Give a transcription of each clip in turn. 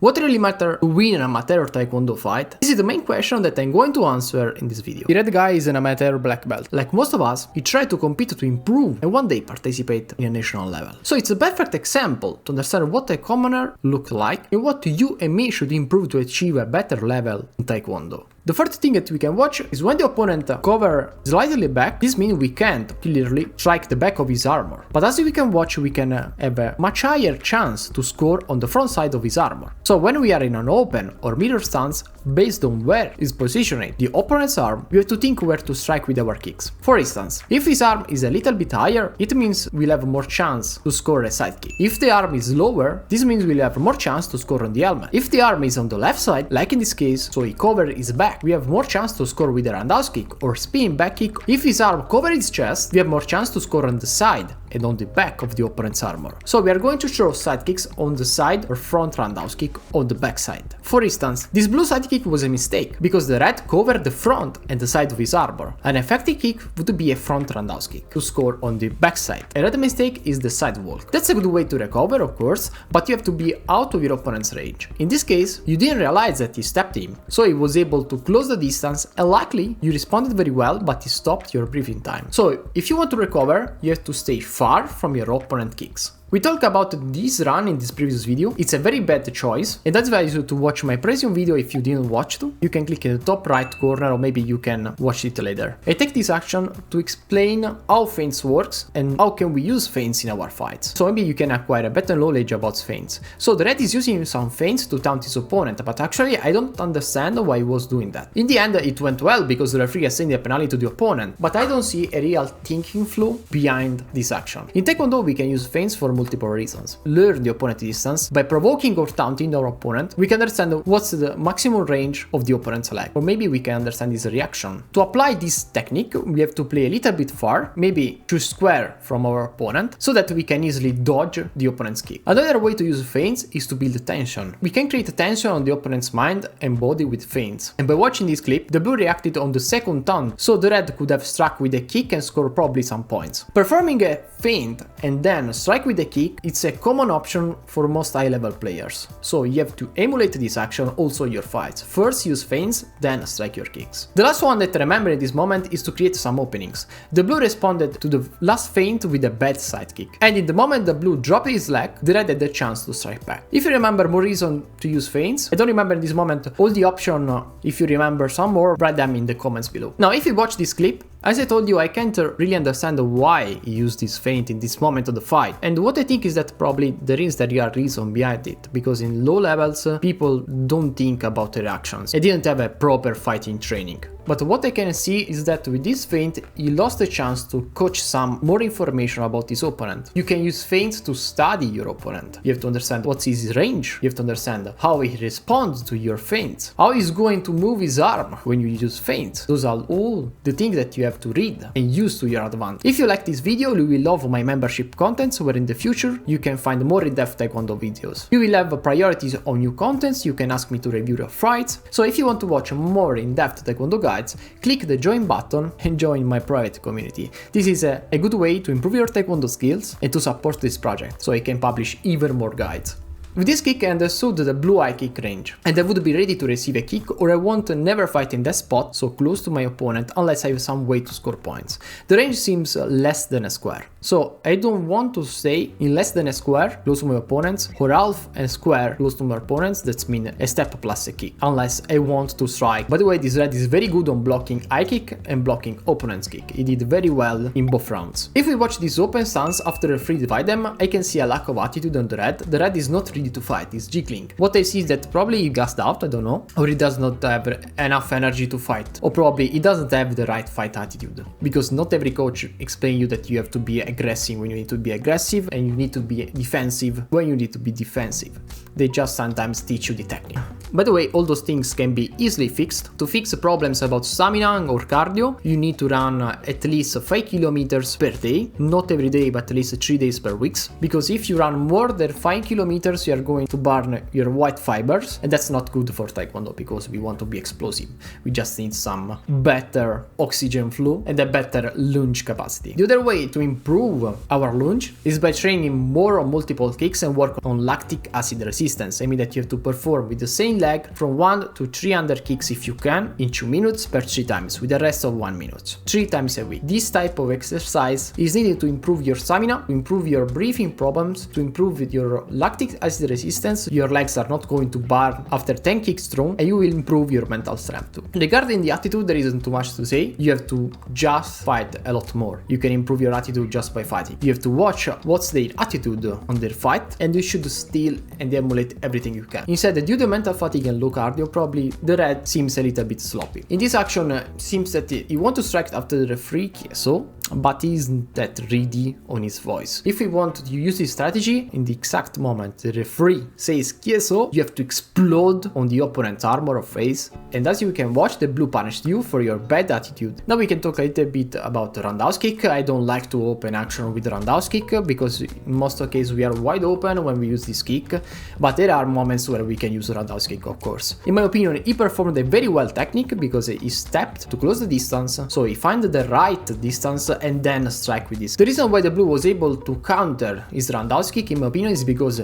What really matters to win an amateur Taekwondo fight? This is the main question that I'm going to answer in this video. The red guy is an amateur black belt. Like most of us, he tried to compete to improve and one day participate in a national level. So it's a perfect example to understand what a commoner looks like and what you and me should improve to achieve a better level in Taekwondo. The first thing that we can watch is when the opponent cover slightly back. This means we can't clearly strike the back of his armor. But as we can watch, we can have a much higher chance to score on the front side of his armor. So when we are in an open or mirror stance, based on where is positioning the opponent's arm, we have to think where to strike with our kicks. For instance, if his arm is a little bit higher, it means we'll have more chance to score a side kick. If the arm is lower, this means we'll have more chance to score on the helmet. If the arm is on the left side, like in this case, so he covers his back, we have more chance to score with a roundhouse kick or spin back kick. If his arm covers his chest, we have more chance to score on the side and on the back of the opponent's armor. So we are going to throw side kicks on the side or front roundhouse kick on the back side. For instance, this blue side kick was a mistake because the red covered the front and the side of his armor. An effective kick would be a front roundhouse kick to score on the back side. Another mistake is the side walk. That's a good way to recover, of course, but you have to be out of your opponent's range. In this case, you didn't realize that he stepped in, so he was able to close the distance and luckily you responded very well, but he stopped your breathing time. So if you want to recover, you have to stay far from your opponent kicks. We talked about this run in this previous video. It's a very bad choice and that's why you to watch my previous video if you didn't watch it. You can click in the top right corner or maybe you can watch it later. I take this action to explain how feints works and how can we use feints in our fights. So maybe you can acquire a better knowledge about feints. So the red is using some feints to taunt his opponent, but actually I don't understand why he was doing that. In the end it went well because the referee assigned a penalty to the opponent, but I don't see a real thinking flow behind this action. In Taekwondo we can use feints for multiple reasons. Learn the opponent distance. By provoking or taunting our opponent, we can understand what's the maximum range of the opponent's leg, or maybe we can understand his reaction. To apply this technique, we have to play a little bit far, maybe to square from our opponent, so that we can easily dodge the opponent's kick. Another way to use feints is to build tension. We can create tension on the opponent's mind and body with feints. And by watching this clip, the blue reacted on the second taunt, so the red could have struck with a kick and score probably some points. Performing a feint and then strike with a kick, it's a common option for most high-level players. So you have to emulate this action also in your fights. First use feints, then strike your kicks. The last one that I remember in this moment is to create some openings. The blue responded to the last feint with a bad side kick. And in the moment the blue dropped his leg, the red had the chance to strike back. If you remember more reason to use feints, I don't remember in this moment all the options. If you remember some more, write them in the comments below. Now if you watch this clip, as I told you, I can't really understand why he used this feint in this moment of the fight. And what I think is that probably there is the real reason behind it, because in low levels, people don't think about their actions. They didn't have a proper fighting training. But what I can see is that with this feint, he lost a chance to coach some more information about his opponent. You can use feints to study your opponent. You have to understand what's his range. You have to understand how he responds to your feints. How he's going to move his arm when you use feints. Those are all the things that you have to read and use to your advantage. If you like this video, you will love my membership contents where in the future you can find more in-depth Taekwondo videos. You will have priorities on new contents, you can ask me to review your fights. So if you want to watch more in-depth Taekwondo guides, click the join button and join my private community. This is a good way to improve your Taekwondo skills and to support this project, so I can publish even more guides. With this kick I understood the blue high kick range, and I would be ready to receive a kick or I want to never fight in that spot so close to my opponent unless I have some way to score points. The range seems less than a square, so I don't want to stay in less than a square close to my opponents or half a square close to my opponents, that means a step plus a kick, unless I want to strike. By the way, this red is very good on blocking high kick and blocking opponent's kick. He did very well in both rounds. If we watch this open stance after a free divide them, I can see a lack of attitude on the red. The red is not ready to fight, he's jiggling. What I see is that probably he gassed out, I don't know, or he does not have enough energy to fight, or probably he doesn't have the right fight attitude, because not every coach explains you that you have to be aggressive when you need to be aggressive and you need to be defensive when you need to be defensive. They just sometimes teach you the technique. By the way, all those things can be easily fixed. To fix problems about stamina or cardio, you need to run at least 5 kilometers per day, not every day, but at least 3 days per week. Because if you run more than 5 kilometers, you are going to burn your white fibers, and that's not good for Taekwondo because we want to be explosive. We just need some better oxygen flow and a better lunge capacity. The other way to improve our lunge is by training more on multiple kicks and work on lactic acid resistance. I mean that you have to perform with the same leg from 1 to 300 kicks if you can in 2 minutes per 3 times with the rest of 1 minute, 3 times a week. This type of exercise is needed to improve your stamina, to improve your breathing problems, to improve your lactic acid resistance. Your legs are not going to burn after 10 kicks thrown, and you will improve your mental strength too. Regarding the attitude, there isn't too much to say. You have to just fight a lot more. You can improve your attitude just by fighting. You have to watch what's their attitude on their fight, and you should steal and emulate everything you can. Instead, due to mental fatigue and low cardio, probably the red seems a little bit sloppy. In this action, seems that he want to strike after the refree, so, but he isn't that ready on his voice. If we want to use this strategy, in the exact moment the referee says Chieso, you have to explode on the opponent's armor or face, and as you can watch, the blue punished you for your bad attitude. Now we can talk a little bit about the roundhouse kick. I don't like to open action with the roundhouse kick because in most of cases we are wide open when we use this kick, but there are moments where we can use the roundhouse kick, of course. In my opinion, he performed a very well technique because he stepped to close the distance, so he found the right distance and then strike with this. The reason why the blue was able to counter his roundhouse kick, in my opinion, is because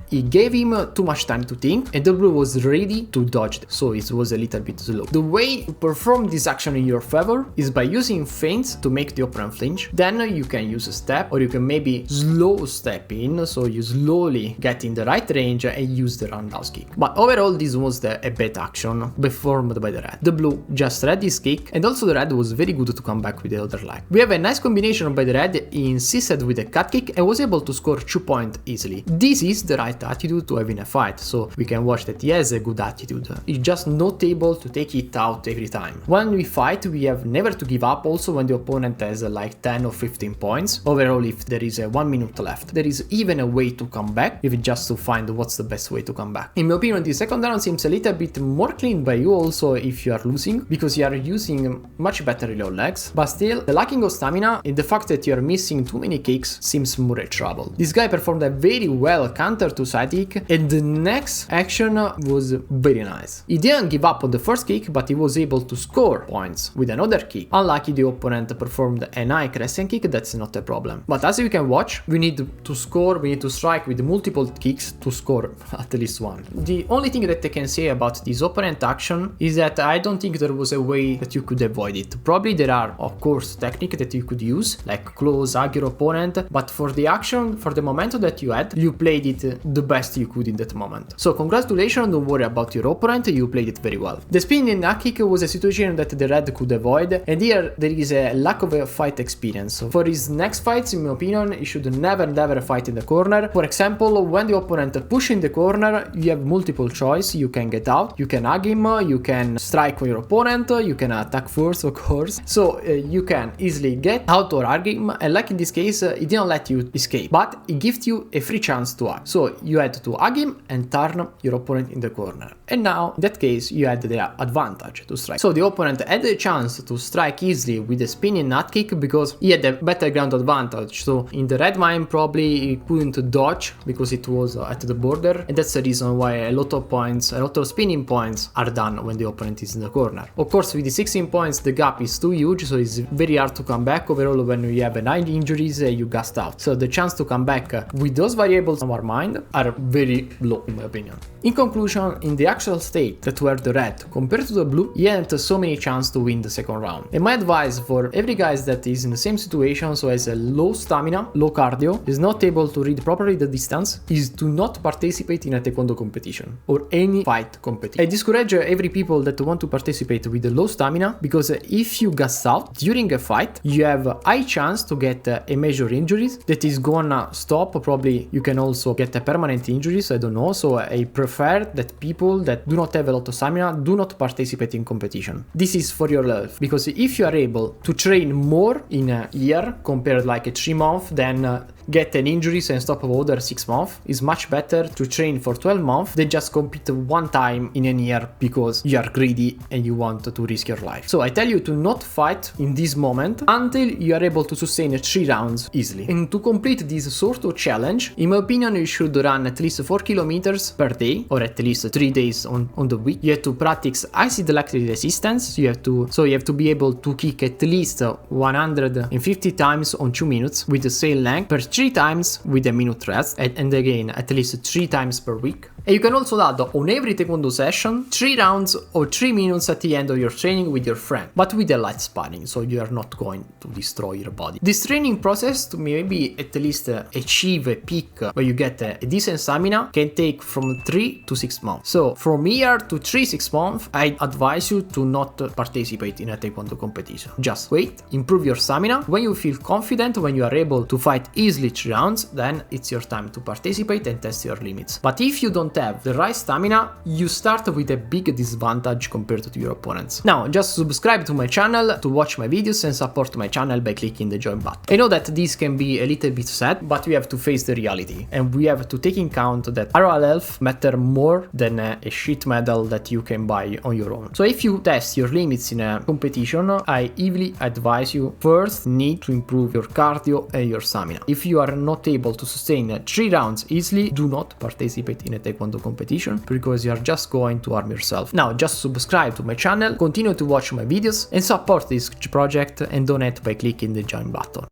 he gave him too much time to think, and the blue was ready to dodge, so it was a little bit slow. The way to perform this action in your favor is by using feints to make the opponent flinch. Then you can use a step, or you can maybe slow step in, so you slowly get in the right range and use the roundhouse kick. But overall, this was a bad action performed by the red. The blue just read his kick, and also the red was very good to come back with the other leg. We have a nice combination by the red. He insisted with a cut kick and was able to score 2 points easily. This is the right attitude to have in a fight, so we can watch that he has a good attitude. He's just not able to take it out every time. When we fight, we have never to give up, also when the opponent has like 10 or 15 points. Overall, if there is a 1 minute left, there is even a way to come back, even just to find what's the best way to come back. In my opinion, the second round seems a little bit more clean by you also if you are losing, because you are using much better reload legs, but still the lacking of stamina and the fact that you are missing too many kicks seems more a trouble. This guy performed a very well counter to side kick, and the next action was very nice. He didn't give up on the first kick, but he was able to score points with another kick. Unlucky the opponent performed an high crescent kick, that's not a problem. But as you can watch, we need to score, we need to strike with multiple kicks to score at least one. The only thing that I can say about this opponent action is that I don't think there was a way that you could avoid it. Probably there are, of course, techniques that you could use, like close, hug your opponent, but for the action, for the momentum that you had, you played it the best you could in that moment. So congratulations, don't worry about your opponent, you played it very well. The spinning hug kick was a situation that the red could avoid, and here there is a lack of a fight experience. For his next fights, in my opinion, he should never fight in the corner. For example, when the opponent pushes in the corner, you have multiple choice. You can get out, you can hug him, you can strike on your opponent, you can attack first, of course. So you can easily get out or hug him, and like in this case, he didn't let you escape, but he gives you a free chance to hug. So you had to hug him and turn your opponent in the corner. And now, in that case, you had the advantage to strike. So the opponent had the chance to strike easily with a spinning nut kick because he had a better ground advantage. So in the red mine, probably he couldn't dodge because it was at the border. And that's the reason why a lot of points, a lot of spinning points are done when the opponent is in the corner. Of course, with the 16 points, the gap is too huge, so it's very hard to come back. Overall, when you have 9 injuries, you gassed out. So the chance to come back with those variables in our mind are very low, in my opinion. In conclusion, in the actual state that were the red compared to the blue, he hadn't so many chances to win the second round. And my advice for every guy that is in the same situation, so has a low stamina, low cardio, is not able to read properly the distance, is to not participate in a Taekwondo competition or any fight competition. I discourage every people that want to participate with the low stamina, because if you gas out during a fight, you have a high chance to get a major injuries that is gonna stop. Probably you can also get a permanent injuries, I don't know. So I prefer that people that do not have a lot of stamina do not participate in competition. This is for your health, because if you are able to train more in a year compared like a 3 months, then get an injury and stop for other 6 months, it's much better to train for 12 months than just compete one time in a year because you are greedy and you want to risk your life. So I tell you to not fight in this moment until you are able to sustain 3 rounds easily. And to complete this sort of challenge, in my opinion, you should run at least 4 kilometers per day, or at least 3 days on the week. You have to practice acid lactic resistance. You have to be able to kick at least 150 times on 2 minutes with the same length per 3 times with a minute rest, and again at least 3 times per week. And you can also add on every Taekwondo session 3 rounds or 3 minutes at the end of your training with your friend, but with a light sparring, so you are not going to destroy your body. This training process to maybe at least achieve a peak where you get a decent stamina can take from 3 to 6 months. So from here to 3-6 months, I advise you to not participate in a Taekwondo competition. Just wait, improve your stamina. When you feel confident, when you are able to fight easily 3 rounds, then it's your time to participate and test your limits. But if you don't have the right stamina, you start with a big disadvantage compared to your opponents. Now, just subscribe to my channel to watch my videos and support my channel by clicking the join button. I know that this can be a little bit sad, but we have to face the reality, and we have to take in count that our health matter more than a shit medal that you can buy on your own. So if you test your limits in a competition, I heavily advise you first need to improve your cardio and your stamina. If you are not able to sustain 3 rounds easily, do not participate in a Taekwondo competition because you are just going to harm yourself. Now, just subscribe to my channel, continue to watch my videos and support this project and donate by clicking the join button.